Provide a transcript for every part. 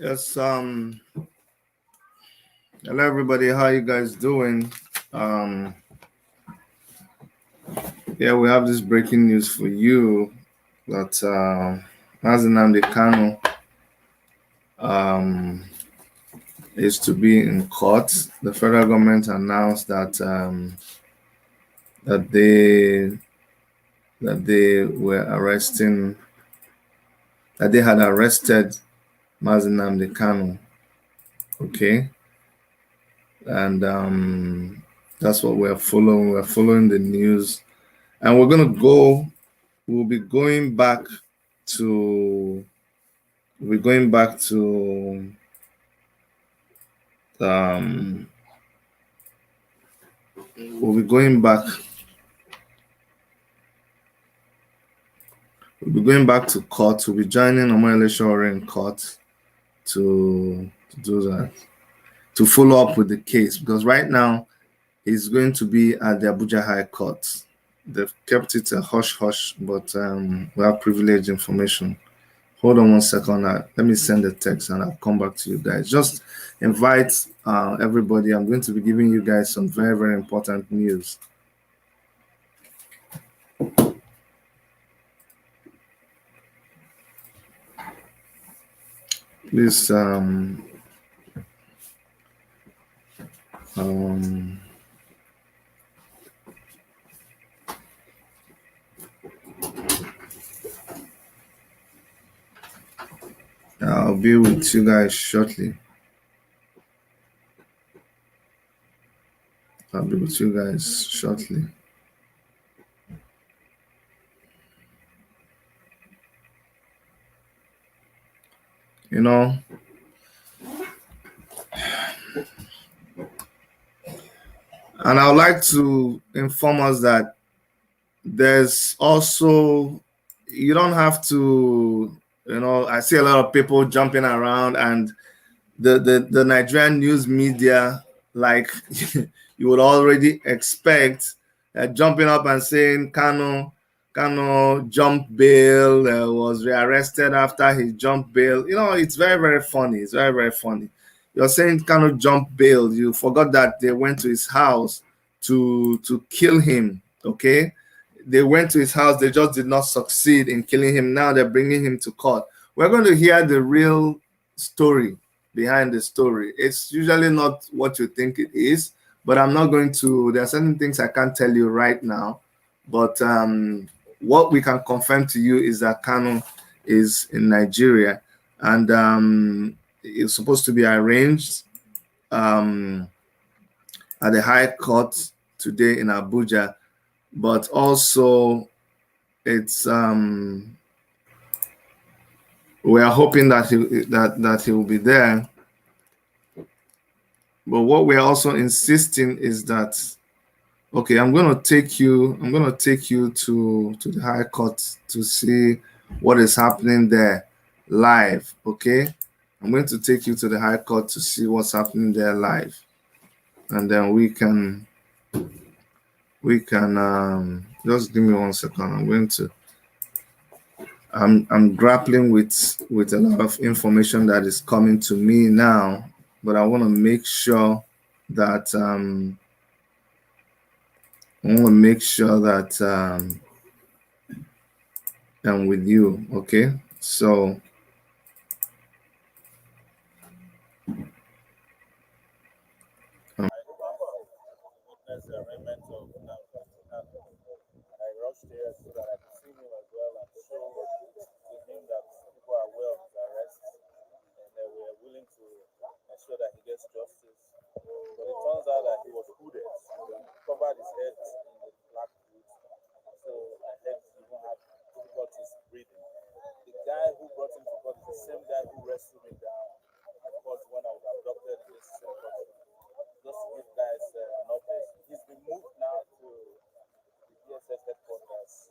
Yes, hello everybody, how you guys doing? Um, yeah, we have this breaking news for you that Mazi Nnamdi Kanu um, is to be in court. The federal government announced that they were arresting that they had arrested Mazi Nnamdi Kanu. Okay, and that's what we're following. We're following the news, and we'll be going back to um we'll be going back to court. We'll be joining Omoyele Sowore in court to do that, to follow up with the case, because right now he's going to be at the Abuja High Court. They've kept it a hush hush, but we have privileged information. Hold on one second. Let me send a text and I'll come back to you guys. Just invite everybody. I'm going to be giving you guys some very, very important news. Please, I'll be with you guys shortly. You know, and I would like to inform us that there's also, you don't have to, I see a lot of people jumping around, and the Nigerian news media, like you would already expect, jumping up and saying Kanu jumped bail, was rearrested after he jumped bail. It's very, very funny. It's very, very funny. You're saying Kanu jumped bail. You forgot that they went to his house to kill him. Okay, they went to his house. They just did not succeed in killing him. Now they're bringing him to court. We're going to hear the real story behind the story. It's usually not what you think it is, but I'm not going to. There are certain things I can't tell you right now, but what we can confirm to you is that Kanu is in Nigeria, and it's supposed to be arranged at the High Court today in Abuja, but also it's we are hoping that he will be there. But what we're also insisting is that, okay, I'm going to take you to the High Court to see what is happening there live. Okay, I'm going to take you to the High Court to see what's happening there live, and then we can just give me 1 second. I'm grappling with a lot of information that is coming to me now, but I want to make sure that I'm with you. Okay, so I rushed here so that I could see him as well and show to him that people are aware of his arrest and that we are willing to ensure that he gets justice. But it turns out that he was hooded. He covered his head in the black hood, so I heard he even had difficulties breathing. The guy who brought him to court is the same guy who rescued me down at court when I was abducted in this same court. Just to give guys an update. He's been moved now to the DSS headquarters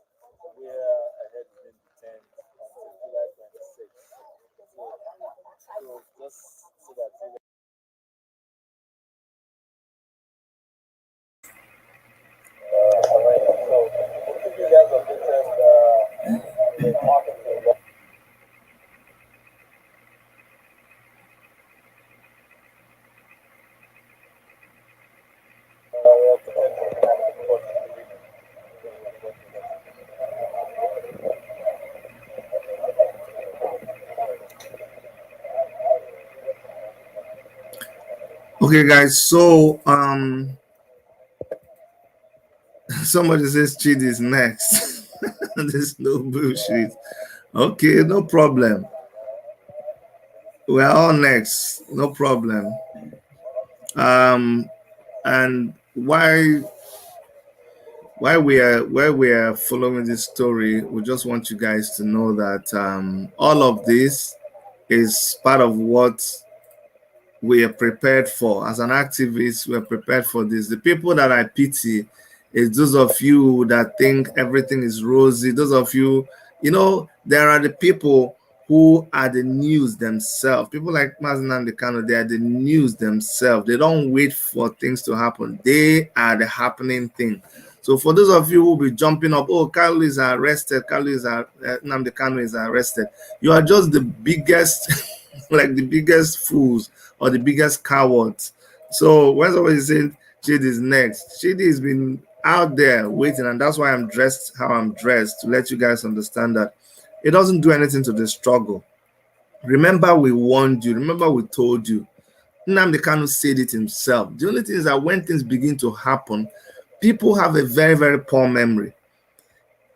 Okay, guys. So somebody says Chidi is next. There's no bullshit. Okay, no problem. We're all next. No problem. Um, and why we are following this story, we just want you guys to know that all of this is part of what we are prepared for. As an activist, we are prepared for this. The people that I pity is those of you that think everything is rosy. Those of you, there are the people who are the news themselves. People like Mazi Nnamdi Kanu, they are the news themselves. They don't wait for things to happen. They are the happening thing. So for those of you who will be jumping up, oh, Kalu is arrested, Nnamdi Kanu is arrested. You are just the biggest, like the biggest fools or the biggest cowards. So when somebody is saying Shady is next, Shady has been out there waiting, and that's why I'm dressed how I'm dressed, to let you guys understand that it doesn't do anything to the struggle. Remember, we warned you. Remember, we told you. Nnamdi Kanu said it himself. The only thing is that when things begin to happen, people have a very, very poor memory.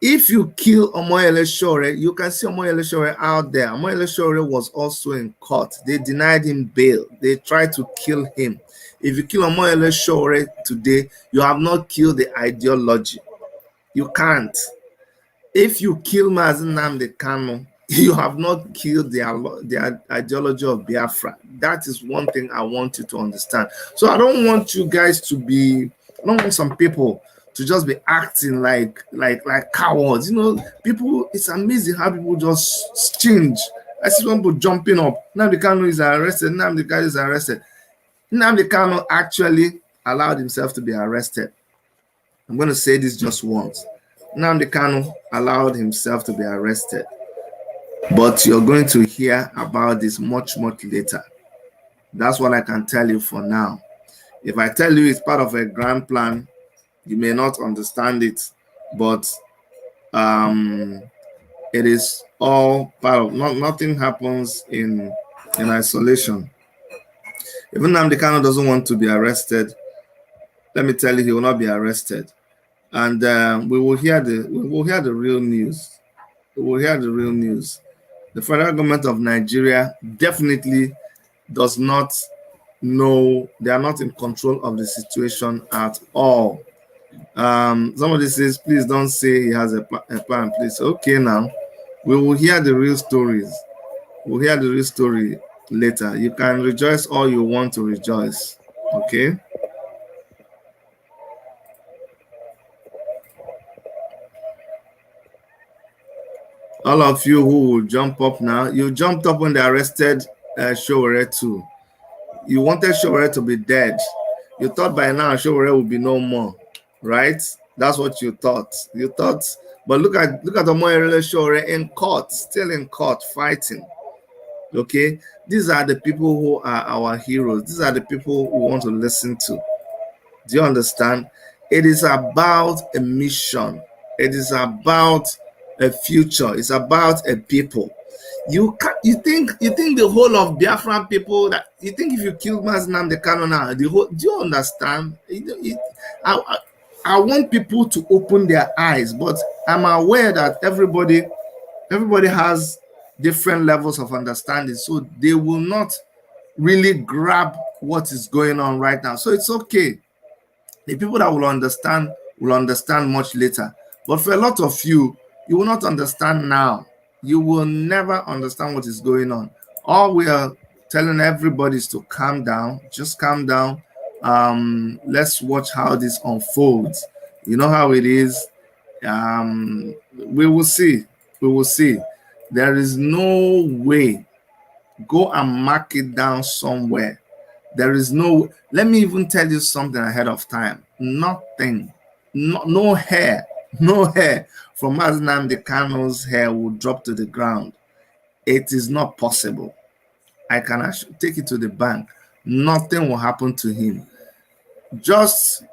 If you kill Omoyele Sowore, you can see Omoyele Sowore out there. Omoyele Sowore was also in court. They denied him bail. They tried to kill him. If you kill Omoyele Sowore today, you have not killed the ideology. You can't. If you kill Mazi Nnamdi Kanu, you have not killed the ideology of Biafra. That is one thing I want you to understand. So I don't want you guys to be, I don't want some people to just be acting like cowards. People, it's amazing how people just change. I see people jumping up. Nnamdi Kanu is arrested. Nnamdi Kanu is arrested. Nnamdi Kanu actually allowed himself to be arrested. I'm going to say this just once. Nnamdi Kanu allowed himself to be arrested. But you're going to hear about this much, much later. That's what I can tell you for now. If I tell you it's part of a grand plan, you may not understand it, but it is all part of, nothing happens in isolation. Even Nnamdi Kanu doesn't want to be arrested. Let me tell you, he will not be arrested. And we will hear the real news. We will hear the real news. The federal government of Nigeria definitely does not know, they are not in control of the situation at all. Somebody says, please don't say he has a plan, please. Okay, now we will hear the real stories. We'll hear the real story later. You can rejoice all you want to rejoice. Okay. All of you who will jump up now, you jumped up when they arrested Sowore too. You wanted Sowore to be dead. You thought by now Sowore would be no more, right? That's what you thought. You thought, but look at Omoyele Sowore in court, still in court, fighting. Okay, these are the people who are our heroes. These are the people we want to listen to. Do you understand? It is about a mission. It is about a future. It's about a people. You think the whole of Biafran people, that you think if you kill Mazi Nnamdi Kanu now, the whole, do you understand? I want people to open their eyes, but I'm aware that everybody has different levels of understanding, so they will not really grab what is going on right now. So it's okay. The people that will understand much later. But for a lot of you, you will not understand now. You will never understand what is going on. All we are telling everybody is to calm down. Just calm down. Let's watch how this unfolds. You know how it is. We will see. We will see. There is no way. Go and mark it down somewhere. There is no, let me even tell you something ahead of time. Nothing, no hair from Mazi Nnamdi Kanu's hair will drop to the ground. It is not possible. I can actually take it to the bank. Nothing will happen to him. Just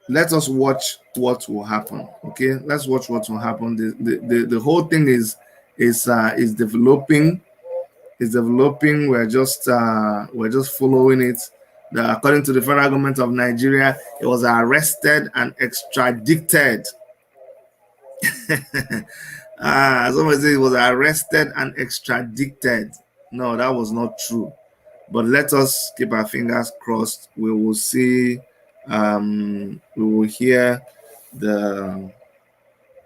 let us watch what will happen. Okay, let's watch what will happen. The whole thing is developing. It's developing. We're just following it. according to the federal government of Nigeria, he was arrested and extradited. Somebody said he was arrested and extradited. No, that was not true. But let us keep our fingers crossed. We will see. We will hear the.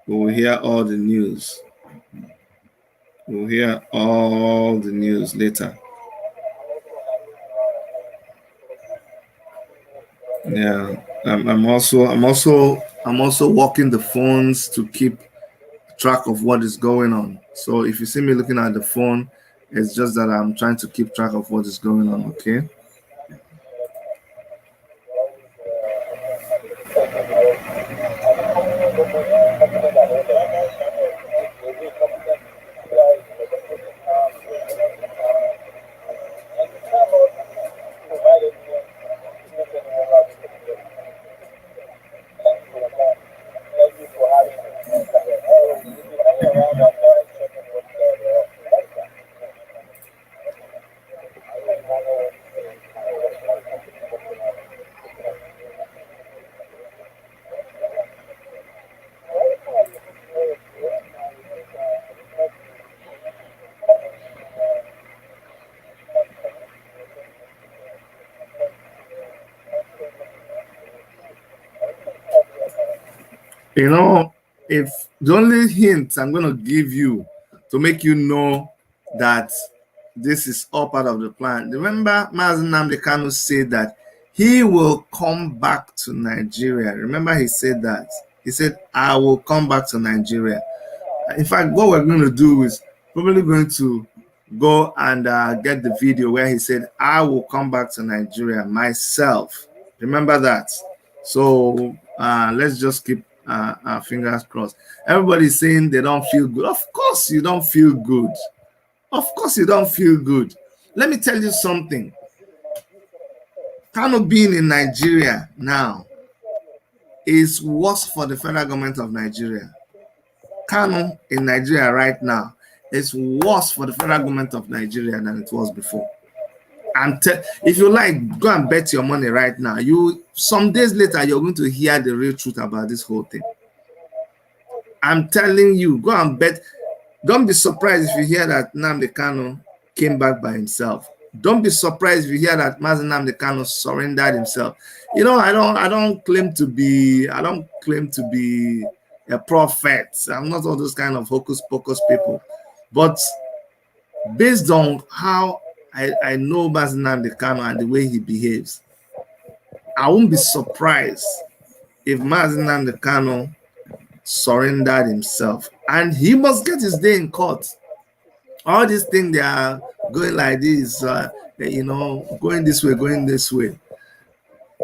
We will hear all the news. We'll hear all the news later. Yeah, I'm also walking the phones to keep track of what is going on. So if you see me looking at the phone, it's just that I'm trying to keep track of what is going on. Okay. You know, if the only hint I'm going to give you to make you know that this is all part of the plan. Remember, Mazi Nnamdi Kanu said that he will come back to Nigeria. Remember, he said that. He said, I will come back to Nigeria. In fact, what we're going to do is probably going to go and get the video where he said, I will come back to Nigeria myself. Remember that. So let's just keep our fingers crossed. Everybody's saying they don't feel good. Of course you don't feel good. Of course you don't feel good. Let me tell you something. Kanu being in Nigeria now is worse for the federal government of Nigeria. Kanu in Nigeria right now is worse for the federal government of Nigeria than it was before. And if you like, go and bet your money right now. Some days later, you're going to hear the real truth about this whole thing. I'm telling you, go and bet. Don't be surprised if you hear that Nnamdi Kanu came back by himself. Don't be surprised if you hear that Mazi Nnamdi Kanu surrendered himself. You know, I don't claim to be a prophet. I'm not all those kind of hocus pocus people. But based on how I know Mazi Nnamdi Kanu and the way he behaves, I won't be surprised if Mazi Nnamdi Kanu surrendered himself. And he must get his day in court. All these things, they are going like this, going this way, going this way.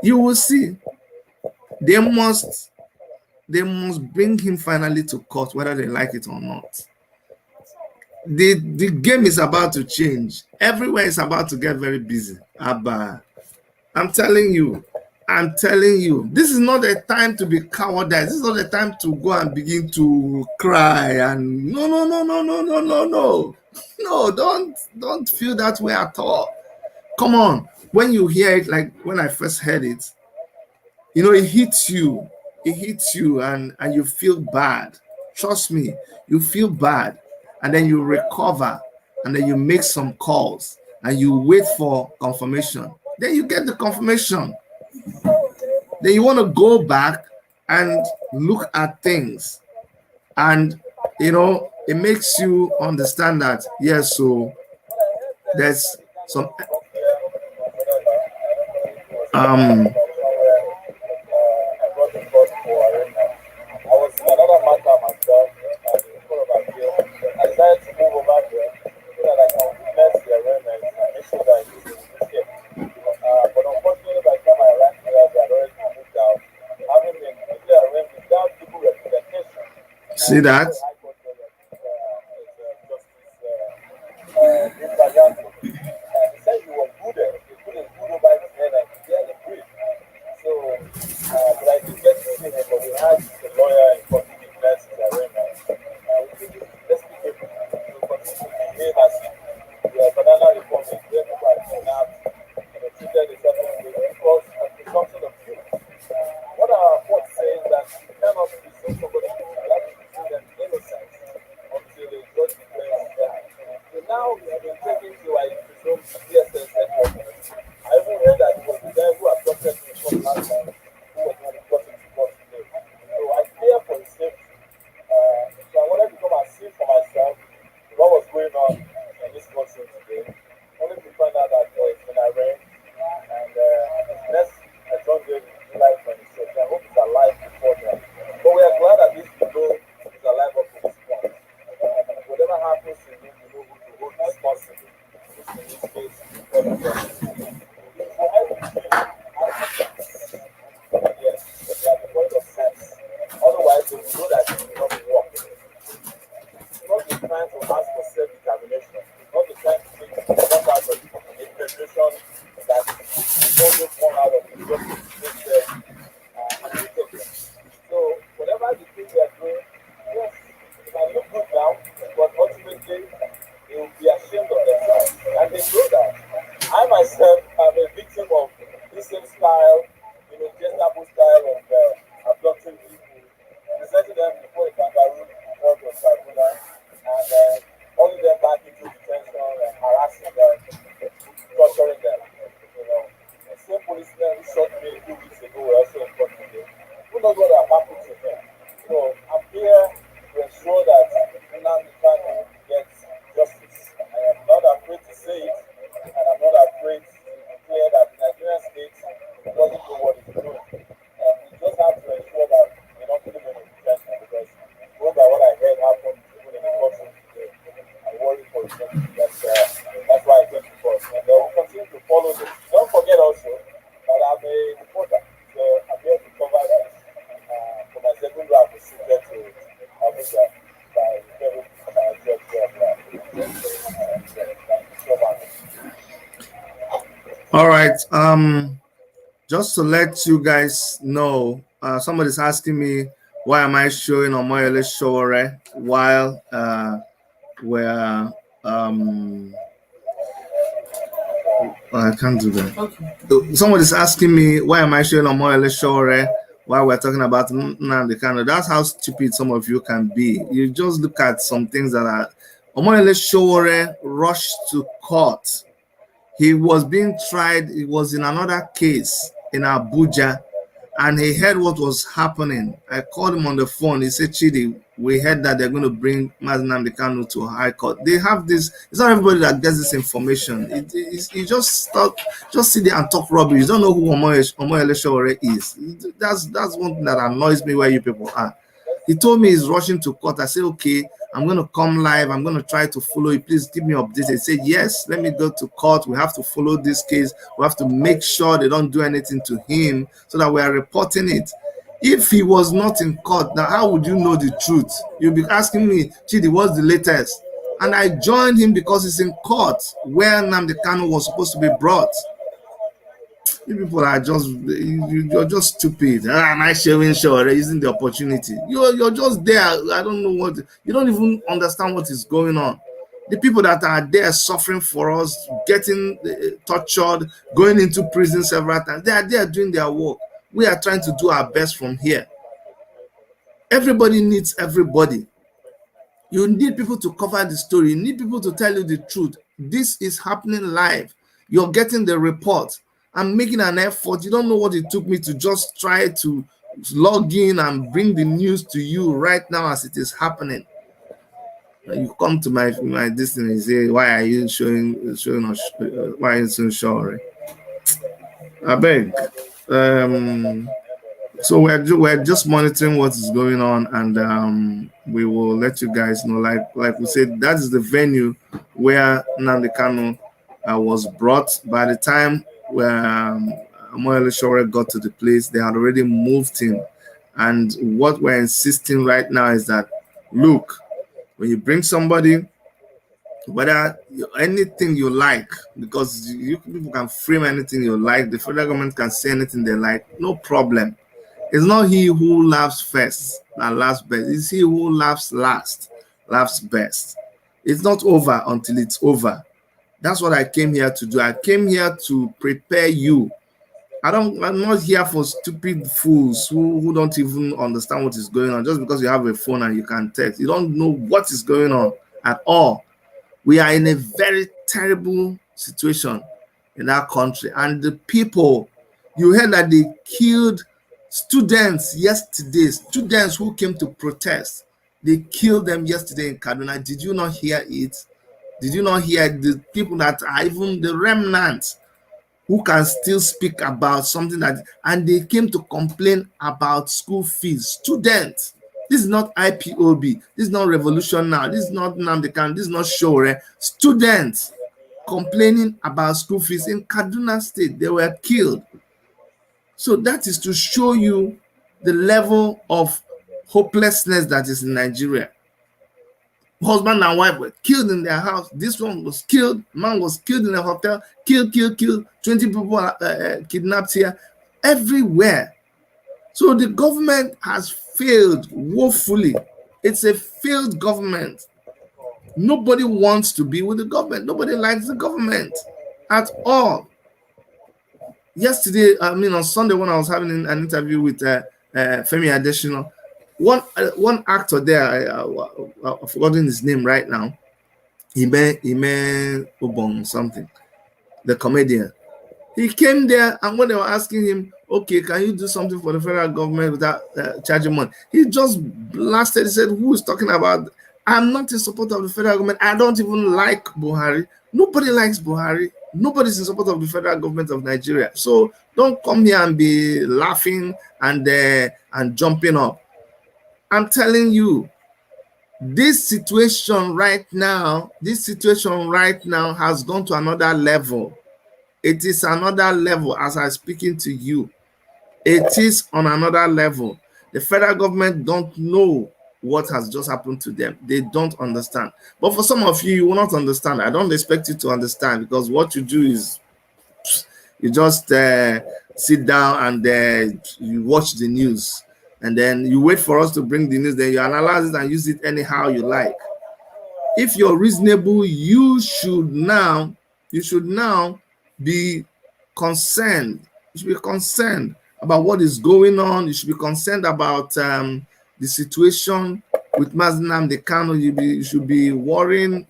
You will see. They must bring him finally to court, whether they like it or not. The game is about to change. Everywhere is about to get very busy. Abba, I'm telling you, this is not a time to be cowardice. This is not a time to go and begin to cry and no. No, don't feel that way at all. Come on. When you hear it, like when I first heard it, it hits you. It hits you and you feel bad. Trust me, you feel bad. And then you recover and then you make some calls and you wait for confirmation. Then you get the confirmation. Then you want to go back and look at things. And, it makes you understand that, yes, so there's some see that? DSS headquarters. I even heard that it was the guy who abducted me from last time who was the one who got into court today. So I fear for his safety. So I wanted to come and see for myself what was going on in this courtroom today. Only to find out that it's been arraigned and his next adjourned life 26. I hope he's alive before that. But we are glad at least to know he's alive up to this point. Whatever happens to him, we know who to hold responsible. In this case, God of justice. So I would feel yes, at the point of sense. Otherwise, they will know that it will not work. It's not the time to ask for self-determination. It's not the time to take one out of a federation that is always one out of the justice so whatever the thing they are doing, yes, it can look good now, but ultimately they will be ashamed of themselves. And they know that. I myself am a victim of this same style, Gestapo style of abducting people, presenting them before a kangaroo court or tribunal, and hauling them back into detention and harassing them, torturing them. The same policeman who shot me 2 weeks ago were also in court today. Who knows what will happen to them? So I'm here to ensure that Nnamdi Kanu gets justice. I am not afraid to say it, and I'm not afraid to declare that the Nigerian state doesn't know what it's doing. And we just have to ensure that they don't put him in detention because going by what I heard happened even in the courtroom today, I worry for his safety. That's why I came to court. And we'll continue to follow this. Don't forget also that I'm a reporter. So I'm here to cover this. For my second round, we should get to Abuja by very Judge Thank you so much. All right. Just to let you guys know, somebody's asking me why am I showing Omoyele Sowore while we're I can't do that. Okay. Somebody's asking me why am I showing Omoyele Sowore while we're talking about Nnamdi Kanu. That's how stupid some of you can be. You just look at some things that are Omoyele Sowore rushed to court. He was being tried. He was in another case in Abuja, and he heard what was happening. I called him on the phone. He said, Chidi, we heard that they're going to bring Mazi Nnamdi Kanu to High Court. They have this. It's not everybody that gets this information. You just see there and talk rubbish. You don't know who Omoyele Sowore is. That's one thing that annoys me where you people are. He told me he's rushing to court. I said, okay, I'm going to come live. I'm going to try to follow you. Please keep me updated. He said, yes, let me go to court. We have to follow this case. We have to make sure they don't do anything to him so that we are reporting it. If he was not in court, now how would you know the truth? You'll be asking me, Chidi, what's the latest? And I joined him because he's in court where Nnamdi Kanu was supposed to be brought. You people are just you're just stupid. Am I showing sure using the opportunity? You're just there. I don't know what you don't even understand what is going on. The people that are there suffering for us, getting tortured, going into prison several times, they are there doing their work. We are trying to do our best from here. Everybody needs everybody. You need people to cover the story. You need people to tell you the truth. This is happening live. You're getting the report. I'm making an effort. You don't know what it took me to just try to log in and bring the news to you right now as it is happening. You come to my this thing and say, why are you showing us? Why are you so sure? I beg. So we're just monitoring what is going on, and we will let you guys know. Like we said, that is the venue where Nnamdi Kanu was brought. By the time Omoyele Sowore got to the place, they had already moved him. And what we're insisting right now is that, look, when you bring somebody, whether anything you like, because you people can frame anything you like, the federal government can say anything they like, no problem. It's not he who laughs first that laughs best. It's he who laughs last, laughs best. It's not over until it's over. That's what I came here to do. I came here to prepare you. I'm not here for stupid fools who don't even understand what is going on. Just because you have a phone and you can text, you don't know what is going on at all. We are in a very terrible situation in that country. And the people, you heard that they killed students yesterday, students who came to protest. They killed them yesterday in Kaduna. Did you not hear it? Did you not hear the people that are even the remnants who can still speak about something that, and they came to complain about school fees? Students. This is not IPOB. This is not Revolution Now. This is not Nnamdi Kanu. This is not Shore. Students complaining about school fees in Kaduna State. They were killed. So that is to show you the level of hopelessness that is in Nigeria. Husband and wife were killed in their house. This one was killed. Man was killed in a hotel. Killed. 20 people kidnapped here. Everywhere. So the government has failed woefully. It's a failed government. Nobody wants to be with the government. Nobody likes the government at all. Yesterday, on Sunday, when I was having an interview with Femi Adesina, one actor there, I've forgotten his name right now, Ime Obong something, the comedian. He came there, and when they were asking him, okay, can you do something for the federal government without charging money? He just blasted. He said, who is talking about? I'm not in support of the federal government. I don't even like Buhari. Nobody likes Buhari. Nobody's in support of the federal government of Nigeria. So don't come here and be laughing and jumping up. I'm telling you, this situation right now has gone to another level. It is another level as I'm speaking to you. It is on another level. The federal government don't know what has just happened to them. They don't understand. But for some of you, you will not understand. I don't expect you to understand, because what you do is you just sit down and you watch the news, and then you wait for us to bring the news, then you analyze it and use it anyhow you like. If you're reasonable, you should now be concerned. You should be concerned about what is going on. You should be concerned about the situation with Mazi Nnamdi Kanu. You should be worrying,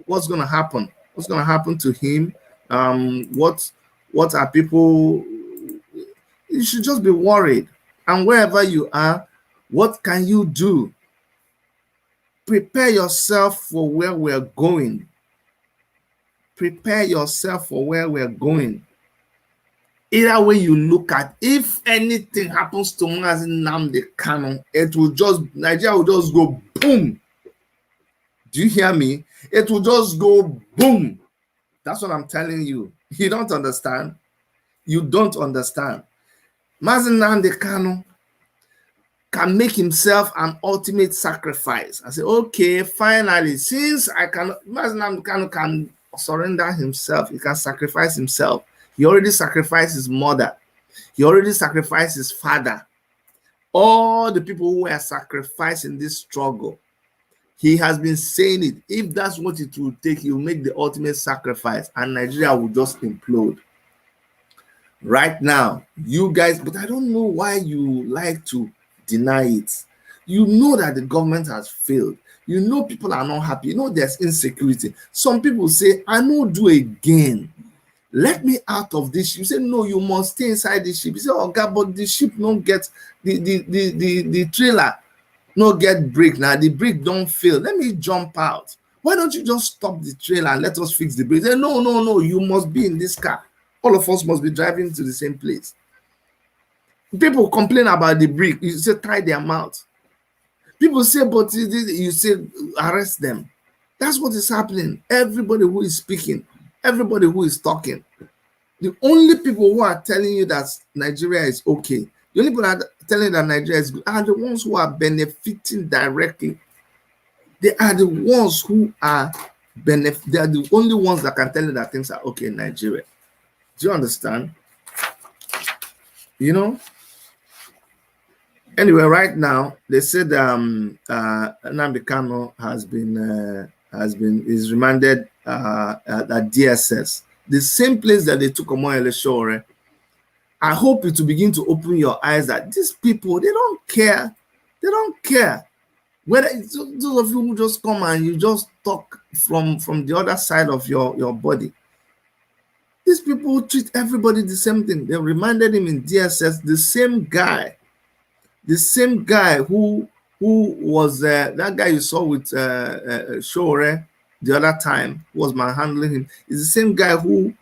what's going to happen? What's going to happen to him? What are people? You should just be worried. And wherever you are, what can you do? Prepare yourself for where we're going. Prepare yourself for where we're going. Either way you look at, if anything happens to Mazi Nnamdi Kanu, Nigeria will just go boom. Do you hear me? It will just go boom. That's what I'm telling you. You don't understand? You don't understand. Mazi Nnamdi Kanu can make himself an ultimate sacrifice. I say, okay, finally, since Mazi Nnamdi Kanu can surrender himself, he can sacrifice himself. He already sacrificed his mother. He already sacrificed his father. All the people who were sacrificed in this struggle, he has been saying it. If that's what it will take, he will make the ultimate sacrifice, and Nigeria will just implode. Right now, you guys, but I don't know why you like to deny it. You know that the government has failed. You know people are not happy. You know there's insecurity. Some people say, I know do again. Let me out of this ship. You say, no, you must stay inside the ship. You say, oh God, but the ship don't get, the trailer no get brake. Now the brake don't fail. Let me jump out. Why don't you just stop the trailer and let us fix the brake? Say, no, you must be in this car. All of us must be driving to the same place. People complain about the brake. You say, tie their mouth. People say, but you say, arrest them. That's what is happening. Everybody who is speaking, everybody who is talking, the only people who are telling you that Nigeria is okay, the only people that are telling you that Nigeria is good are the ones who are benefiting directly. They are the ones who are they are the only ones that can tell you that things are okay in Nigeria. Do you understand? Anyway, right now they said Nnamdi Kanu is remanded at DSS, the same place that they took Omoyele Sowore. I hope it will begin to open your eyes that these people, they don't care. They don't care. Whether those of you who just come and you just talk from the other side of your body, These people treat everybody the same thing. They reminded him in DSS, the same guy who was that guy you saw with Shore the other time, who was manhandling him, is the same guy who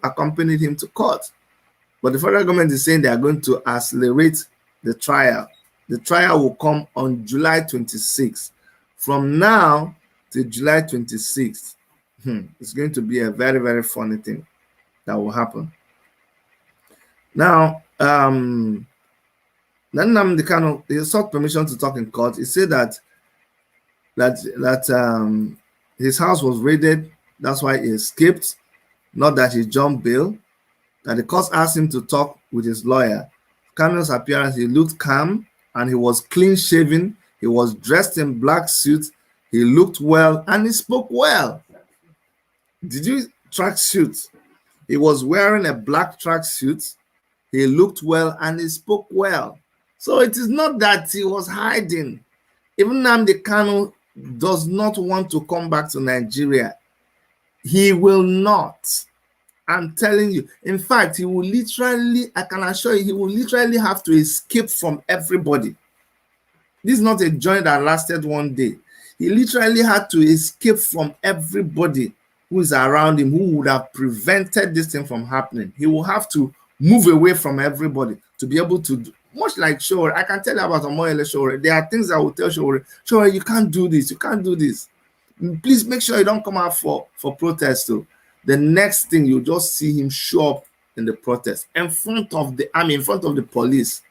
accompanied him to court. But the federal government is saying they are going to accelerate the trial. The trial will come on July 26th. From now to July 26th, it's going to be a very, very funny thing that will happen. Now, Nnamdi Kanu, he sought permission to talk in court. He said that his house was raided. That's why he escaped, not that he jumped bail. That the court asked him to talk with his lawyer. Kanu's appearance, he looked calm and he was clean shaven. He was dressed in black suit. He looked well and he spoke well. Did you track suit? He was wearing a black track suit. He looked well and he spoke well. So it is not that he was hiding. Even Nnamdi Kanu does not want to come back to Nigeria. He will not. I'm telling you. In fact, he will literally, I can assure you, he will literally have to escape from everybody. This is not a journey that lasted one day. He literally had to escape from everybody who is around him, who would have prevented this thing from happening. He will have to move away from everybody to be able to do, much like Shore. I can tell you about Omoyele Shore. There are things I will tell Shore, you can't do this, you can't do this. Please make sure you don't come out for protest though. The next thing, you just see him show up in the protest in front of the army, in front of the police.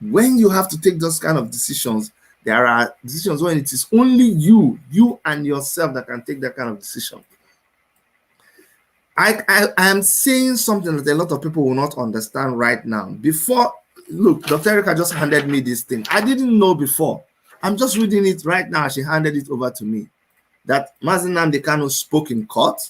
When you have to take those kind of decisions, there are decisions when it is only you and yourself that can take that kind of decision. I am saying something that a lot of people will not understand right now. Before, look, Dr. Erica just handed me this thing. I didn't know before. I'm just reading it right now. She handed it over to me. That Mazi Nnamdi Kanu spoke in court.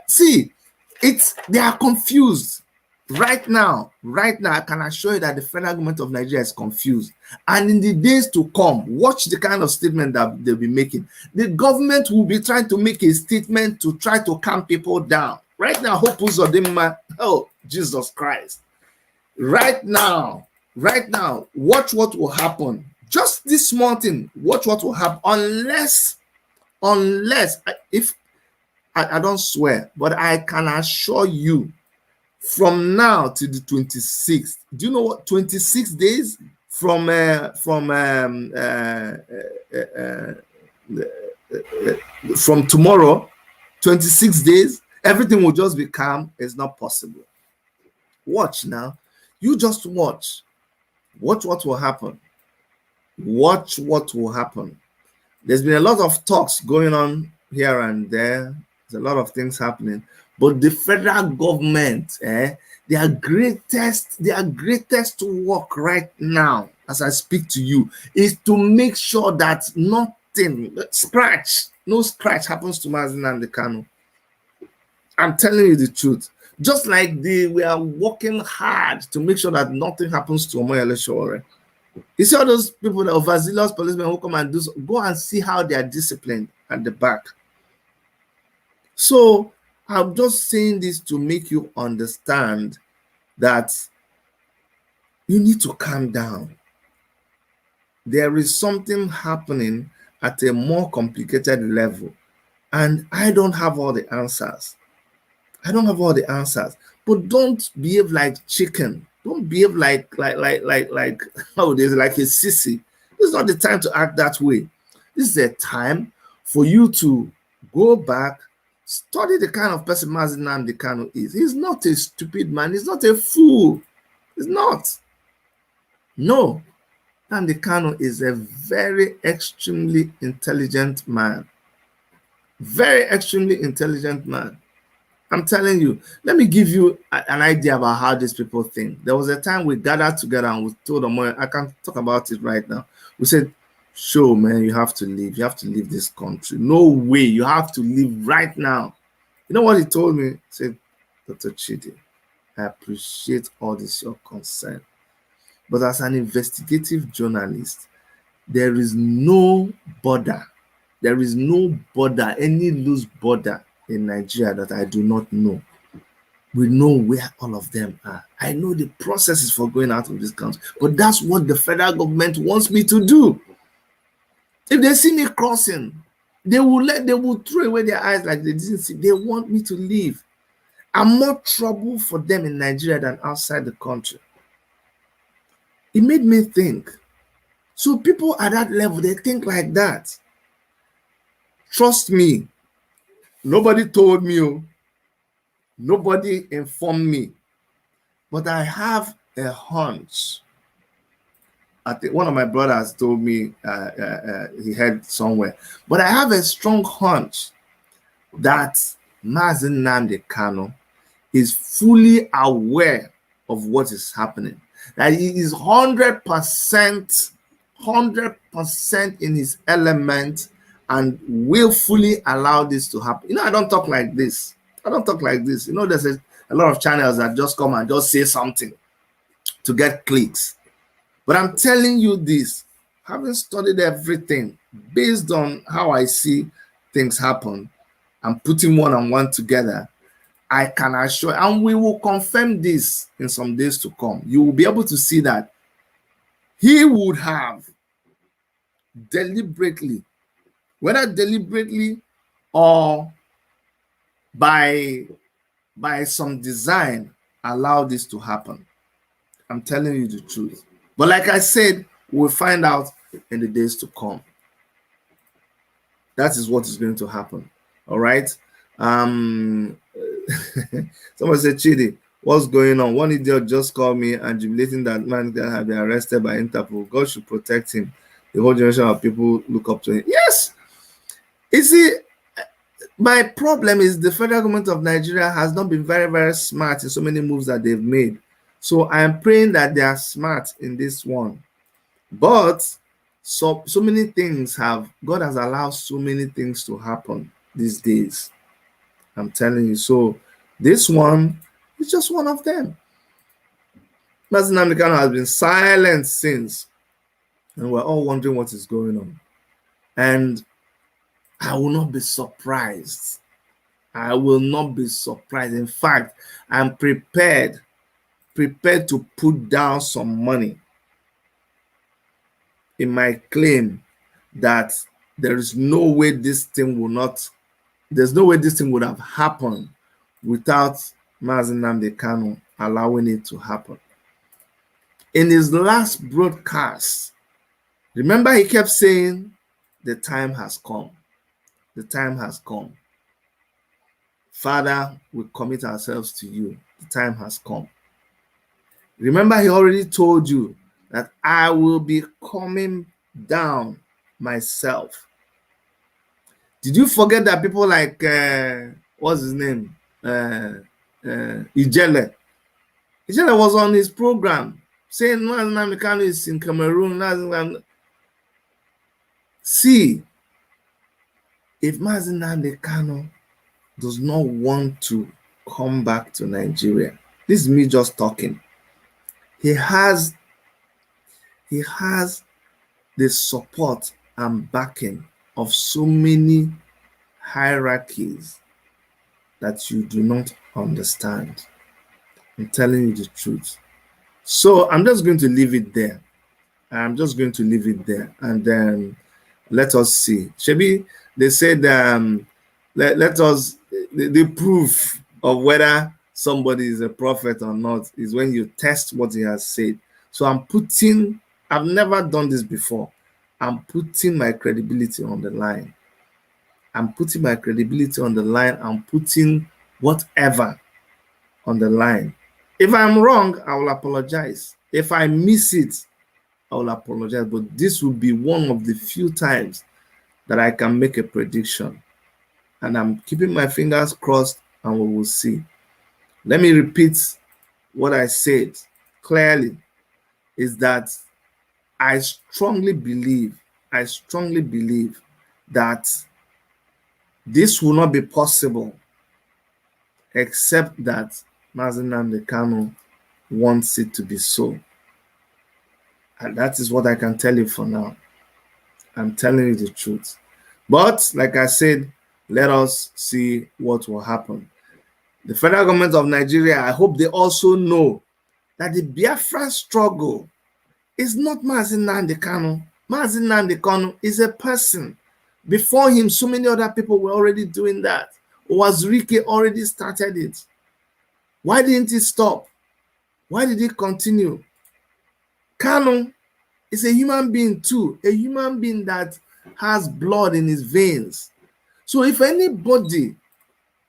See, they are confused right now. I can assure you that the federal government of Nigeria is confused. And in the days to come, watch the kind of statement that they'll be making. The government will be trying to make a statement to try to calm people down. Right now, Hope Uzodinma, oh, Jesus Christ. Right now, watch what will happen. Just this small thing, watch what will happen. Unless, if I don't swear, but I can assure you, from now to the 26th, do you know what 26 days from tomorrow, 26 days, everything will just be calm? It's not possible. Watch now. You just watch. Watch what will happen. Watch what will happen. There's been a lot of talks going on here and there. There's a lot of things happening. But the federal government, their greatest work right now, as I speak to you, is to make sure that nothing, no scratch happens to Mazi Nnamdi Kanu. I'm telling you the truth. Just like we are working hard to make sure that nothing happens to Omoyele Sowore. You see all those people, the overzealous policemen who come and do so, go and see how they are disciplined at the back. So I'm just saying this to make you understand that you need to calm down. There is something happening at a more complicated level, and I don't have all the answers. But don't behave like chicken. Don't behave like nowadays, like a sissy. This is not the time to act that way. This is a time for you to go back, study the kind of person Mazi Nnamdi Kanu is. He's not a stupid man. He's not a fool. He's not. No. Nnamdi Kanu is a very extremely intelligent man. Very extremely intelligent man. I'm telling you. Let me give you an idea about how these people think. There was a time we gathered together and we told them, I can talk about it right now. We said, "Show, man, you have to leave. You have to leave this country. No way. You have to leave right now." You know what he told me? He said, "Dr. Chidi, I appreciate all this, your concern. But as an investigative journalist, there is no border. There is no border, any loose border in Nigeria that I do not know. We know where all of them are. I know the processes for going out of this country, but that's what the federal government wants me to do. If they see me crossing, they will throw away their eyes like they didn't see. They want me to leave. I'm more trouble for them in Nigeria than outside the country. It made me think. So people at that level, they think like that. Trust me, nobody told me, nobody informed me, but I have a hunch. I think one of my brothers told me he heard somewhere, but I have a strong hunch that Mazi Nnamdi Kanu is fully aware of what is happening. That he is 100% in his element and will fully allow this to happen. You know, I don't talk like this. I don't talk like this. You know, there's a lot of channels that just come and just say something to get clicks. But I'm telling you this, having studied everything based on how I see things happen and putting one and one together, I can assure, and we will confirm this in some days to come. You will be able to see that he would have deliberately, whether deliberately or by some design, allow this to happen. I'm telling you the truth. But like I said, we'll find out in the days to come. That is what is going to happen. All right. Someone said, Chidi, what's going on? One idiot just called me and jubilating that man that had been arrested by Interpol. God should protect him. The whole generation of people look up to him. Yes. You see, my problem is the federal government of Nigeria has not been very, very smart in so many moves that they've made. So I am praying that they are smart in this one. But so many things God has allowed so many things to happen these days. I'm telling you. So this one is just one of them. Mazi Nnamdi Kanu has been silent since. And we're all wondering what is going on. And I will not be surprised. I will not be surprised. In fact, I'm prepared to put down some money in my claim that there's no way this thing would have happened without Mazi Nnamdi Kanu allowing it to happen. In his last broadcast, remember he kept saying, the time has come. The time has come. Father, we commit ourselves to you. The time has come. Remember, he already told you that I will be coming down myself. Did you forget that people like, what's his name? Ijele. Ijele was on his program saying Mazi Nnamdi Kanu is in Cameroon. See, if Mazi Nnamdi Kanu does not want to come back to Nigeria, this is me just talking. He has the support and backing of so many hierarchies that you do not understand. I'm telling you the truth. So I'm just going to leave it there. And then let us see. Shebi, they said let us, the proof of whether somebody is a prophet or not is when you test what he has said. So I've never done this before. I'm putting my credibility on the line. I'm putting whatever on the line. If I'm wrong, I will apologize. If I miss it, I will apologize. But this will be one of the few times that I can make a prediction. And I'm keeping my fingers crossed, and we will see. Let me repeat what I said clearly, is that I strongly believe that this will not be possible except that Mazi Nnamdi Kanu wants it to be so. And that is what I can tell you for now. I'm telling you the truth. But like I said, let us see what will happen. The federal government of Nigeria, I hope they also know that the Biafran struggle is not Mazi Nnamdi Kanu. Mazi Nnamdi Kanu is a person. Before him, so many other people were already doing that. Wazirike already started it. Why didn't he stop? Why did he continue? Kanu is a human being too, a human being that has blood in his veins. So if anybody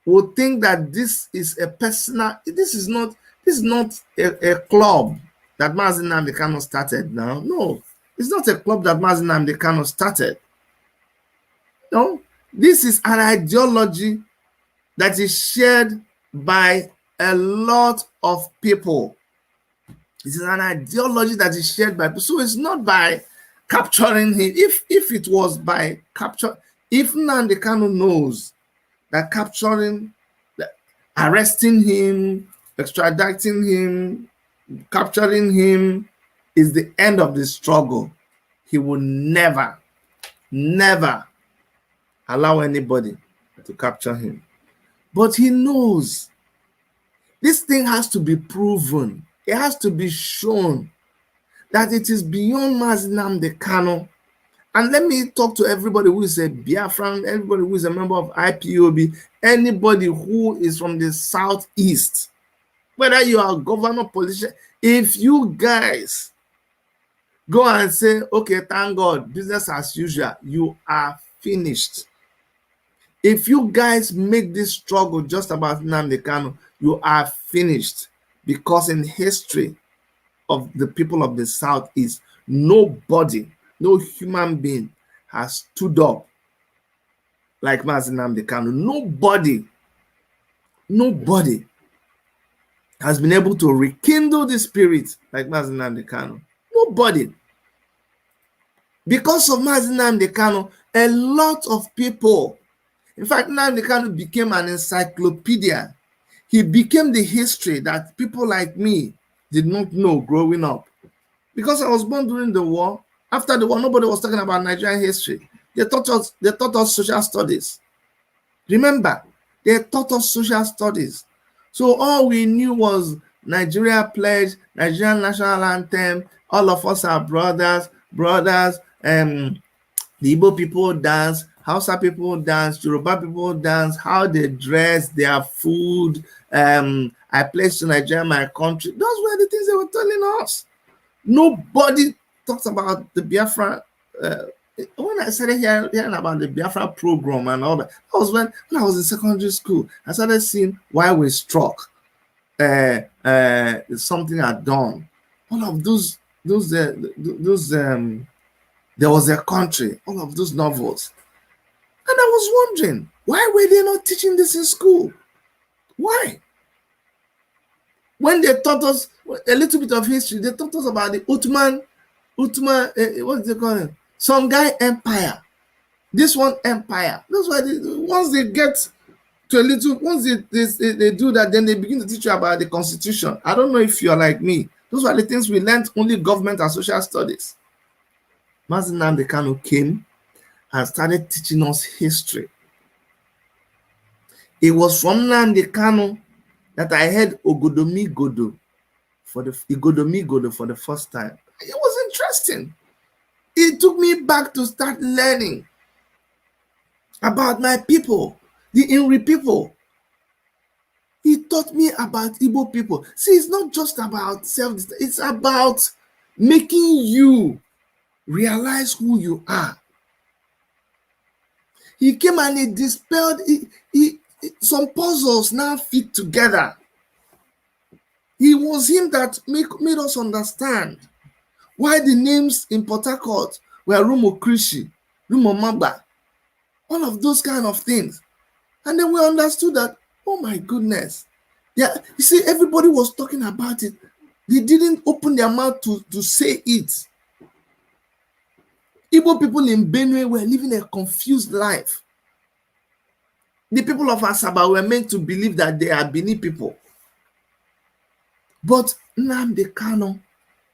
would think that this is a personal, this is not a club that Mazi Nnamdi Kanu started now. No, it's not a club that Mazi Nnamdi Kanu started. No, this is an ideology that is shared by a lot of people. It is an ideology that is shared by people. So it's not by capturing him. If it was by capture, if Nnamdi Kanu knows that capturing, arresting him, extraditing him, capturing him is the end of the struggle, he will never allow anybody to capture him. But he knows this thing has to be proven. It has to be shown that it is beyond Mazi Nnamdi Kanu. And let me talk to everybody who is a Biafran, everybody who is a member of IPOB, anybody who is from the southeast, whether you are a governor, politician, if you guys go and say, okay, thank God, business as usual, you are finished. If you guys make this struggle just about Nnamdi Kanu, you are finished. Because in history of the people of the southeast, nobody, no human being has stood up like Mazi Nnamdi Kanu. Nobody has been able to rekindle the spirit like Mazi Nnamdi Kanu. Nobody. Because of Mazi Nnamdi Kanu, a lot of people, in fact, Nnamdi Kanu became an encyclopedia. He became the history that people like me did not know growing up. Because I was born during the war. After the war, nobody was talking about Nigerian history. They taught us social studies. Remember, they taught us social studies. So all we knew was Nigeria pledge, Nigerian national anthem, all of us are brothers, the Igbo people dance, Hausa people dance, Yoruba people dance, how they dress, their food, I pledge to Nigeria, my country. Those were the things they were telling us. Nobody talks about the Biafra. When I started hearing about the Biafra program and all that, that was when I was in secondary school. I started seeing why we struck. Something had done. All of those there was a country, all of those novels. And I was wondering, why were they not teaching this in school? Why? When they taught us a little bit of history, they taught us about the Ottoman, what do they call it? Songhai Empire. This one empire. That's why once they get to a little, once they do that, then they begin to teach you about the constitution. I don't know if you're like me. Those were the things we learned only government and social studies. Mazi Nnamdi Kanu came and started teaching us history. It was from Nnamdi Kanu that I heard Igodomigodo for the first time. It was interesting. It took me back to start learning about my people, the Inri people. He taught me about Igbo people. See, it's not just about self-defense. It's about making you realize who you are. He came and he dispelled some puzzles now fit together. It was him that made us understand why the names in Port Harcourt were Rumo Krishi, Rumo Maba, all of those kind of things. And then we understood that, oh my goodness. Yeah, you see, everybody was talking about it. They didn't open their mouth to say it. Igbo people in Benue were living a confused life. The people of Asaba were meant to believe that they are Bini people. But Nnamdi Kanu,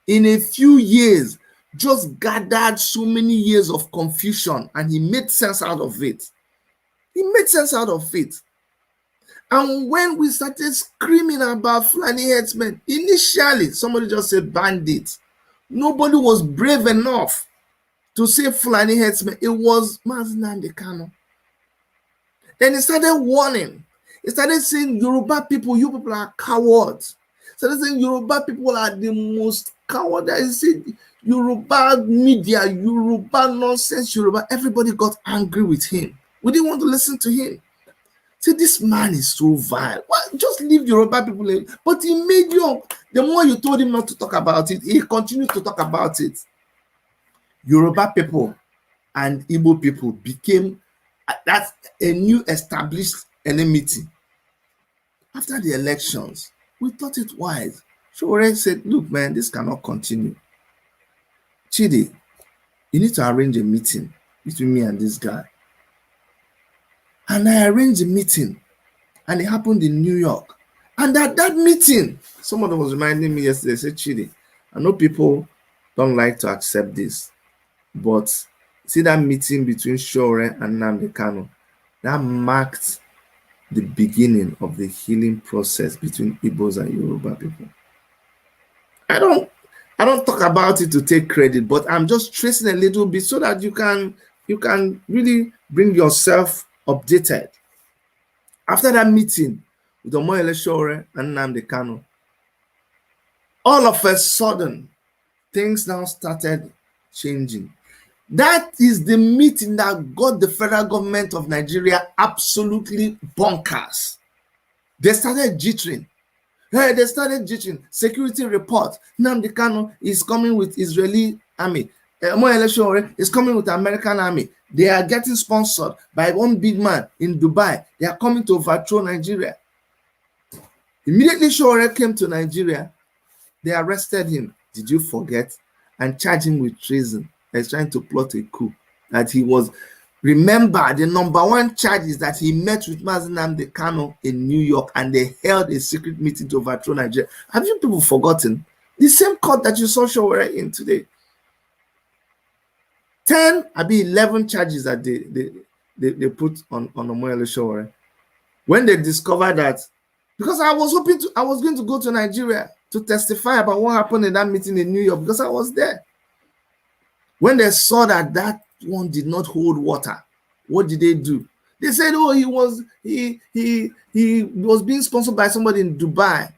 in a few years, just gathered so many years of confusion and he made sense out of it. He made sense out of it. And when we started screaming about Fulani herdsmen, initially somebody just said bandits. Nobody was brave enough to say Fulani herdsmen. It was Mazi Nnamdi Kanu. Then he started warning. He started saying, Yoruba people, you people are cowards. He started saying Yoruba people are the most coward. He said Yoruba media, Yoruba nonsense, Yoruba. Everybody got angry with him. We didn't want to listen to him. Say, this man is so vile. Well, just leave Yoruba people alone. But he made you, the more you told him not to talk about it, he continued to talk about it. Yoruba people and Igbo people became, that's a new established enmity. After the elections, we thought it wise. Showore said, look, man, this cannot continue. Chidi, you need to arrange a meeting between me and this guy. And I arranged a meeting, and it happened in New York. And at that meeting, someone was reminding me yesterday, said, Chidi, I know people don't like to accept this, but see that meeting between Showore and Nnamdi Kanu, that marked the beginning of the healing process between Igbos and Yoruba people. I don't talk about it to take credit, but I'm just tracing a little bit so that you can really bring yourself updated. After that meeting with Omoyele Showore and Nnamdi Kanu, all of a sudden, things now started changing. That is the meeting that got the federal government of Nigeria absolutely bonkers. They started jittering. They started jittering. Security report. Nnamdi Kanu is coming with Israeli army. Omoyele Showore is coming with American army. They are getting sponsored by one big man in Dubai. They are coming to overthrow Nigeria. Immediately Showore came to Nigeria, they arrested him. Did you forget? And charged him with treason. He's trying to plot a coup. That he was, remember, the number one charge is that he met with Mazi Nnamdi Kanu in New York and they held a secret meeting to overthrow Nigeria. Have you people forgotten? The same court that you saw Showore in today. 10, 11 charges that they put on Omoyele Showore. When they discovered that, because I was going to go to Nigeria to testify about what happened in that meeting in New York because I was there. When they saw that one did not hold water, what did they do? They said, oh, he was being sponsored by somebody in Dubai.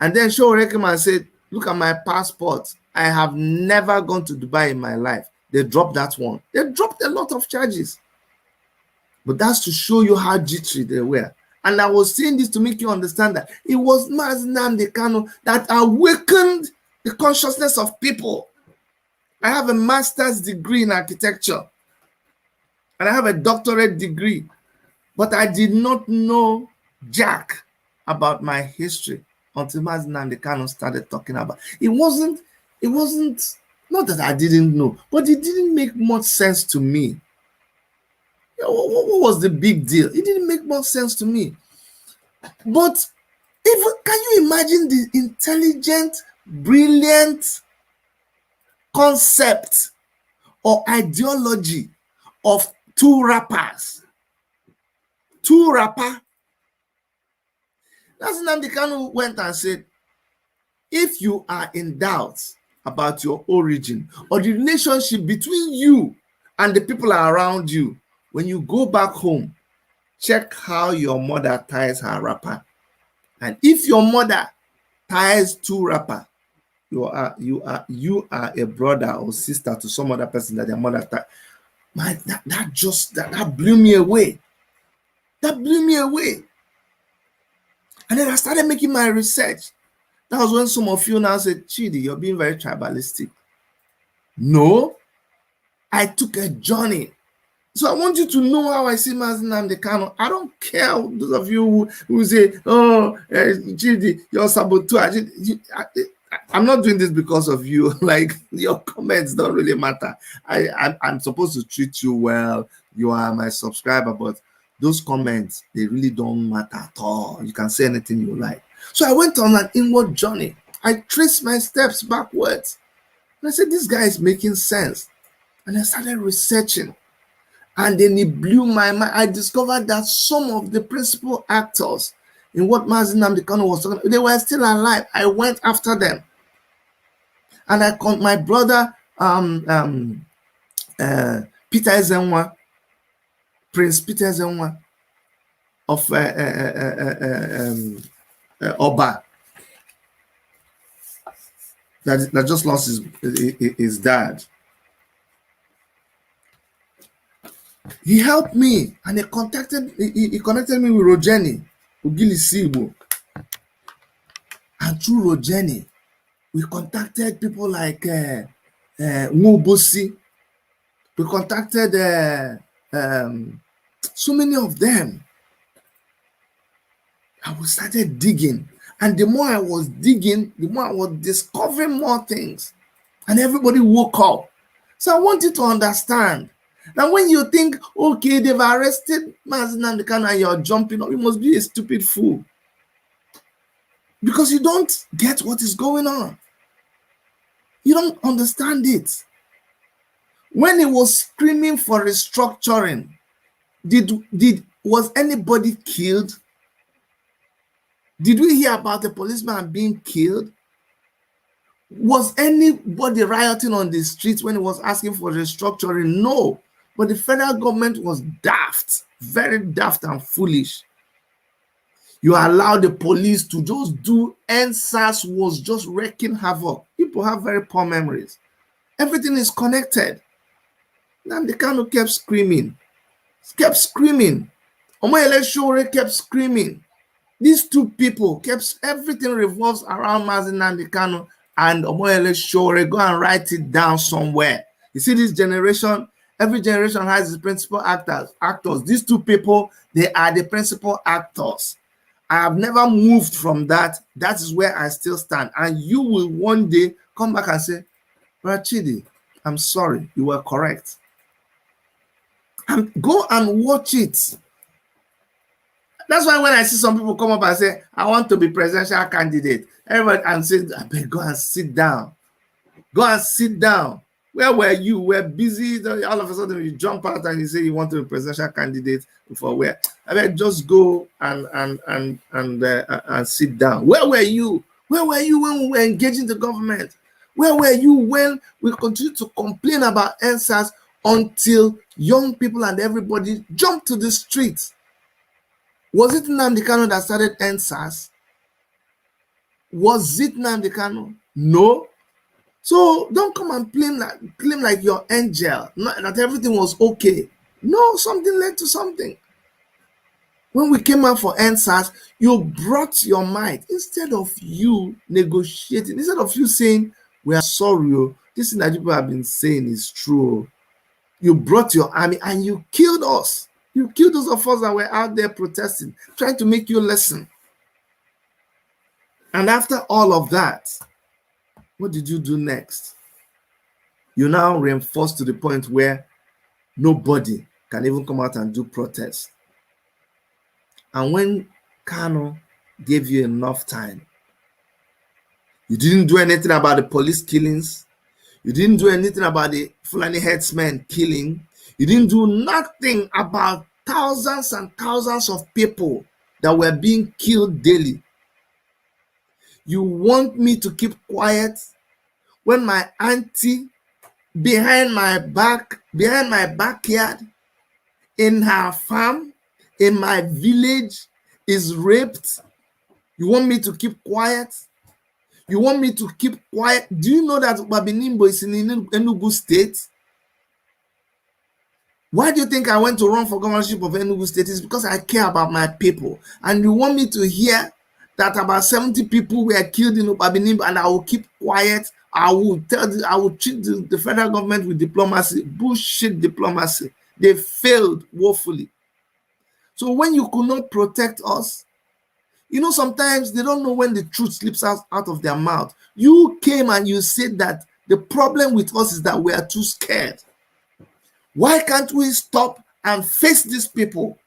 And then Showore came and said, look at my passport. I have never gone to Dubai in my life. They dropped that one. They dropped a lot of charges. But that's to show you how jittery they were. And I was saying this to make you understand that it was Mazi Nnamdi Kanu that awakened the consciousness of people. I have a master's degree in architecture. And I have a doctorate degree. But I did not know jack about my history until Mazi Nnamdi Kanu started talking about it. It wasn't, not that I didn't know, but it didn't make much sense to me. What was the big deal? It didn't make much sense to me. But even, can you imagine the intelligent, brilliant concept or ideology of two rappers? Two rappers. That's Nnamdi Kanu went and said, if you are in doubt about your origin or the relationship between you and the people around you, when you go back home, check how your mother ties her wrapper. And if your mother ties two wrapper, you are a brother or sister to some other person that their mother tied. That blew me away. That blew me away. And then I started making my research. That was when some of you now said, Chidi, you're being very tribalistic. No, I took a journey. So I want you to know how I see Mazi Nnamdi Kanu. I don't care those of you who say, oh, Chidi, you're saboteur. I'm not doing this because of you. Like, your comments don't really matter. I'm supposed to treat you well. You are my subscriber, but those comments, they really don't matter at all. You can say anything you like. So I went on an inward journey. I traced my steps backwards. And I said, this guy is making sense. And I started researching. And then it blew my mind. I discovered that some of the principal actors in what Mazi Nnamdi Kanu was talking, they were still alive. I went after them. And my brother, Peter Ezenwa, Prince Peter Ezenwa of Oba, that just lost his dad. He helped me, and he connected me with Rojeni Ugilisibo. And through Rojeni, we contacted people like Mubosi. We contacted so many of them. And we started digging. And the more I was digging, the more I was discovering more things. And everybody woke up. So I want you to understand that when you think, okay, they've arrested Mazi Nnamdi Kanu and you're jumping up, you must be a stupid fool. Because you don't get what is going on. You don't understand it. When he was screaming for restructuring, was anybody killed? Did we hear about a policeman being killed? Was anybody rioting on the streets when he was asking for restructuring? No. But the federal government was daft, very daft and foolish. You allow the police to just do, NSAS was just wreaking havoc. People have very poor memories. Everything is connected. Nnamdi Kanu kept screaming. Omoyele Sowore kept screaming. These two people everything revolves around Mazi Nnamdi Kanu and Omoyele Sowore. Go and write it down somewhere. You see, this generation, every generation has its principal actors. These two people, they are the principal actors. I have never moved from that. That is where I still stand. And you will one day come back and say, Rachidi, I'm sorry, you were correct. And go and watch it. That's why when I see some people come up and say, I want to be presidential candidate, everybody and say, I beg, go and sit down. Go and sit down. Where were you? We're busy. All of a sudden you jump out and you say you want to be presidential candidate for where? I mean, just go and sit down. Where were you? Where were you when we were engaging the government? Where were you when we continued to complain about NSAS until young people and everybody jumped to the streets? Was it Nnamdi Kanu that started NSAS? Was it Nnamdi Kanu? No. So don't come and claim like you're angel, that everything was okay. No, something led to something. When we came out for NSAS, you brought your might. Instead of you negotiating, instead of you saying, we are sorry, this thing that people have been saying is true. You brought your army and you killed us. You killed those of us that were out there protesting, trying to make you listen. And after all of that, what did you do next? You now reinforce to the point where nobody can even come out and do protest. And when Kanu gave you enough time, you didn't do anything about the police killings. You didn't do anything about the Fulani herdsmen killing. You didn't do nothing about thousands and thousands of people that were being killed daily. You want me to keep quiet when my auntie behind my backyard, in her farm, in my village, is raped? You want me to keep quiet? You want me to keep quiet? Do you know that Babinimbo is in Enugu State? Why do you think I went to run for governorship of Enugu State? It's because I care about my people. And you want me to hear that about 70 people were killed in Babinimbo and I will keep quiet? I will treat the federal government with diplomacy, bullshit diplomacy. They failed woefully. So when you could not protect us, you know, sometimes they don't know when the truth slips out of their mouth. You came and you said that the problem with us is that we are too scared. Why can't we stop and face these people?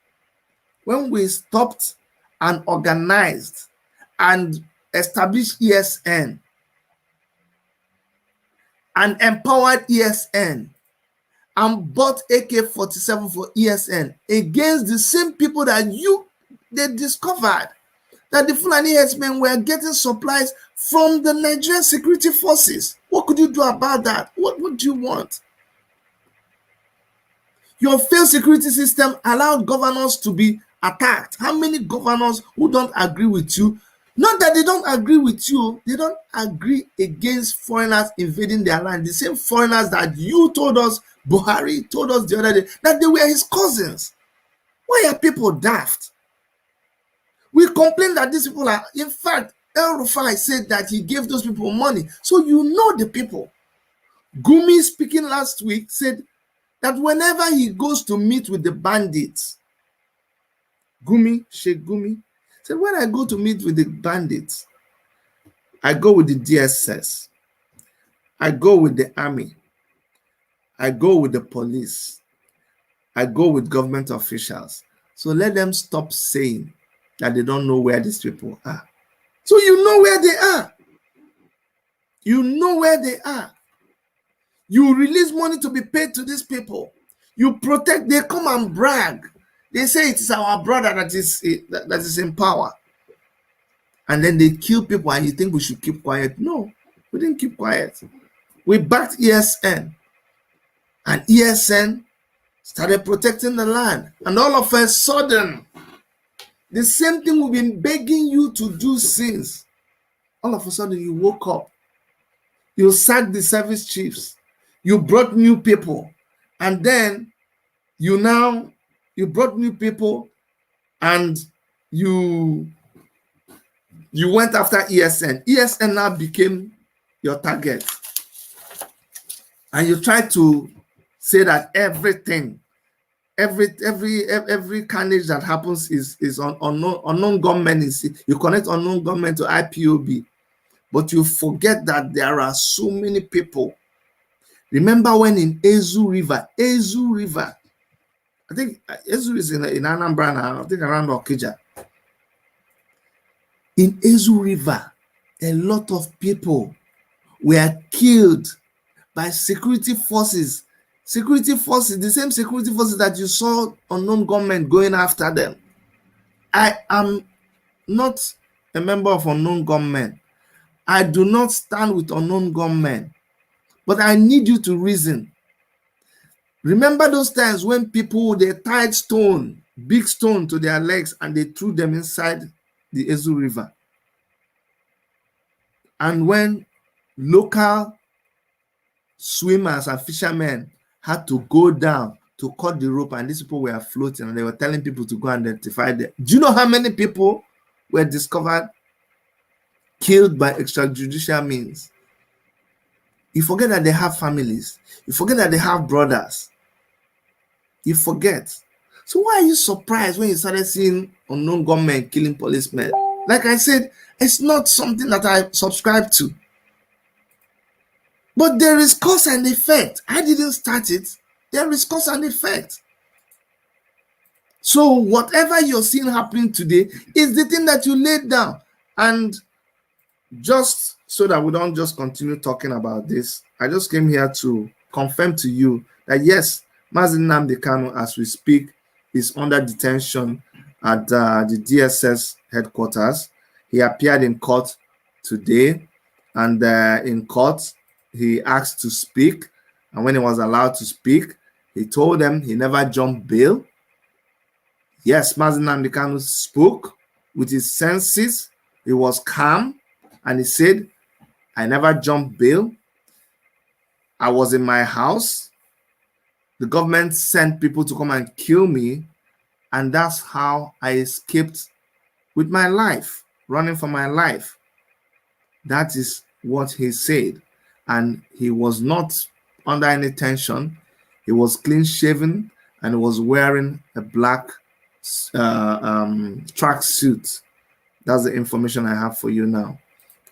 When we stopped and organized and established ESN and empowered ESN and bought AK-47 for ESN against the same people that they discovered that the Fulani herdsmen were getting supplies from the Nigerian security forces. What could you do about that? What do you want? Your failed security system allowed governors to be attacked. How many governors who don't agree with you? Not that they don't agree with you, they don't agree against foreigners invading their land. The same foreigners that you told us, Buhari told us the other day, that they were his cousins. Why are people daft? We complain that these people are, in fact, El Rufai said that he gave those people money. So you know the people. Gumi, speaking last week, said that whenever he goes to meet with the bandits, Sheikh Gumi said, when I go to meet with the bandits, I go with the DSS, I go with the army, I go with the police, I go with government officials. So let them stop saying that they don't know where these people are. So you know where they are. You know where they are. You release money to be paid to these people. You protect, they come and brag. They say it is our brother that is in power. And then they kill people and you think we should keep quiet. No, we didn't keep quiet. We backed ESN. And ESN started protecting the land. And all of a sudden, the same thing we've been begging you to do since. All of a sudden, you woke up. You sacked the service chiefs. You brought new people. And then you brought new people and you went after ESN. ESN now became your target. And you try to say that everything, every carnage that happens is on unknown government. You connect unknown government to IPOB, but you forget that there are so many people. Remember when in Ezu River, I think Ezu is in Anambra now, I think around Okija. In Ezu River, a lot of people were killed by security forces. The same security forces that you saw unknown government going after them. I am not a member of unknown government. I do not stand with unknown government. But I need you to reason. Remember those times when people, they tied big stone to their legs and they threw them inside the Ezu River. And when local swimmers and fishermen had to go down to cut the rope and these people were floating and they were telling people to go and identify them. Do you know how many people were discovered killed by extrajudicial means? You forget that they have families. You forget that they have brothers. You forget. So why are you surprised when you started seeing unknown government killing policemen? Like I said, it's not something that I subscribe to. But there is cause and effect. I didn't start it. There is cause and effect. So whatever you're seeing happening today is the thing that you laid down. And just so that we don't just continue talking about this, I just came here to confirm to you that yes, Mazi Nnamdi Kanu, as we speak, is under detention at the DSS headquarters. He appeared in court today, and in court, he asked to speak. And when he was allowed to speak, he told them he never jumped bail. Yes, Mazi Nnamdi Kanu spoke with his senses. He was calm, and he said, I never jumped bail. I was in my house. The government sent people to come and kill me, and that's how I escaped with my life, running for my life. That is what he said. And he was not under any tension. He was clean shaven and he was wearing a black track suit. That's the information I have for you now.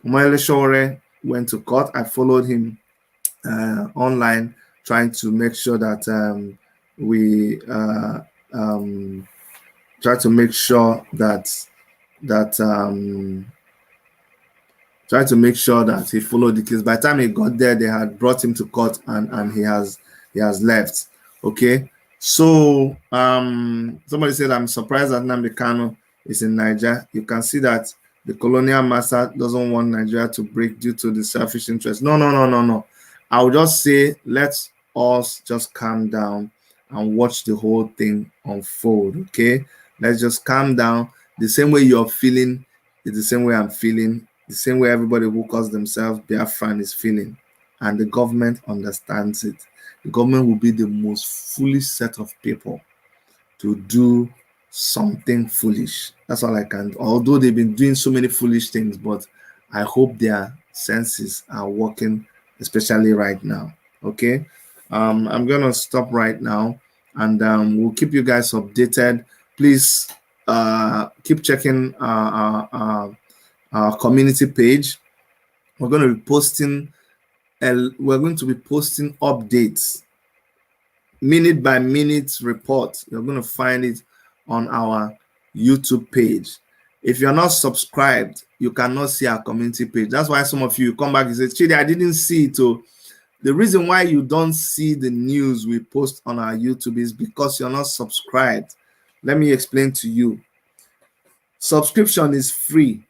Umayele Shore went to court. I followed him online, trying to make sure that we try to make sure that he followed the case. By the time he got there, they had brought him to court, and he has he has left. Okay. So somebody said, I'm surprised that Nnamdi Kanu is in Niger. You can see that the colonial master doesn't want Nigeria to break due to the selfish interest. No, no, no, no, no. I would just say, let's us just calm down and watch the whole thing unfold. Okay. Let's just calm down. The same way you're feeling is the same way I'm feeling. The same way everybody who calls themselves Biafran is feeling. And the government understands it. The government will be the most foolish set of people to do something foolish. That's all I can do. Although they've been doing so many foolish things, but I hope their senses are working, especially right now. Okay. I'm gonna stop right now, and we'll keep you guys updated. Please keep checking our community page. We're going to be posting updates, minute by minute report. You're going to find it on our YouTube page. If you're not subscribed, you cannot see our community page. That's why some of you come back and say, Chidi, I didn't see it. So the reason why you don't see the news we post on our YouTube is because you're not subscribed. Let me explain to you. Subscription is free.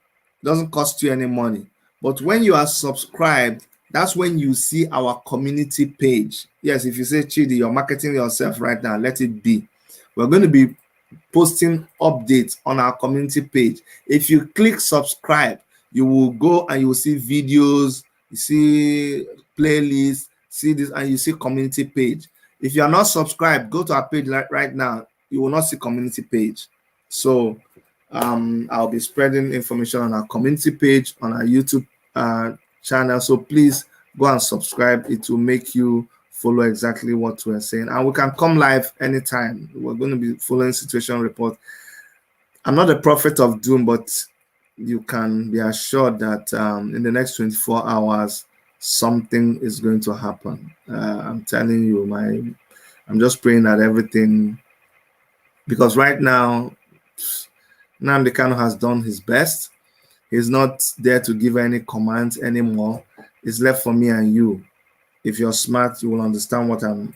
It doesn't cost you any money. But when you are subscribed, that's when you see our community page. Yes, if you say, Chidi, you're marketing yourself right now, let it be. We're going to be posting updates on our community page. If you click subscribe, you will go and you will see videos, you see playlists, see this, and you see community page. If you are not subscribed, go to our page right now. You will not see community page. So I'll be spreading information on our community page, on our YouTube channel. So please go and subscribe. It will make you follow exactly what we're saying. And we can come live anytime. We're going to be following situation report. I'm not a prophet of doom, but you can be assured that in the next 24 hours, something is going to happen. I'm telling you, I'm just praying that everything, because right now, Nnamdi Kanu has done his best. He's not there to give any commands anymore. It's left for me and you. If you're smart, you will understand what I'm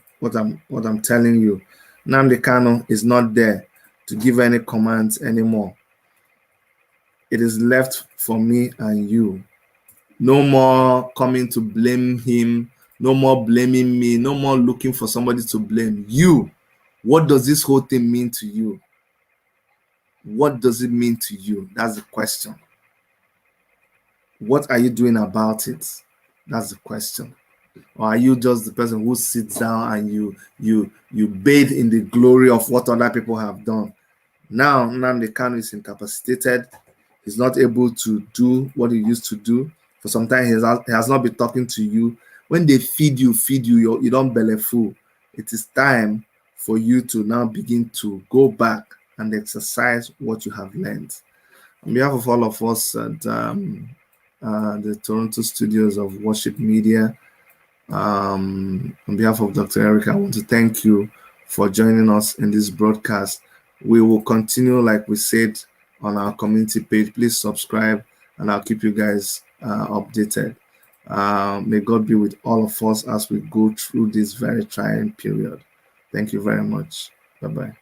telling you. Nnamdi Kanu is not there to give any commands anymore. It is left for me and you. No more coming to blame him. No more blaming me. No more looking for somebody to blame. You. What does this whole thing mean to you? What does it mean to you? That's the question. What are you doing about it? That's the question. Or are you just the person who sits down and you bathe in the glory of what other people have done? Now Nnamdi Kanu is incapacitated. He's not able to do what he used to do. For some time, he has not been talking to you. When they feed you, you don't belly full. It is time for you to now begin to go back and exercise what you have learned. On behalf of all of us at the Toronto studios of Worship Media, on behalf of Dr. Eric, I want to thank you for joining us in this broadcast. We will continue, like we said, on our community page. Please subscribe, and I'll keep you guys updated. May God be with all of us as we go through this very trying period. Thank you very much. Bye-bye.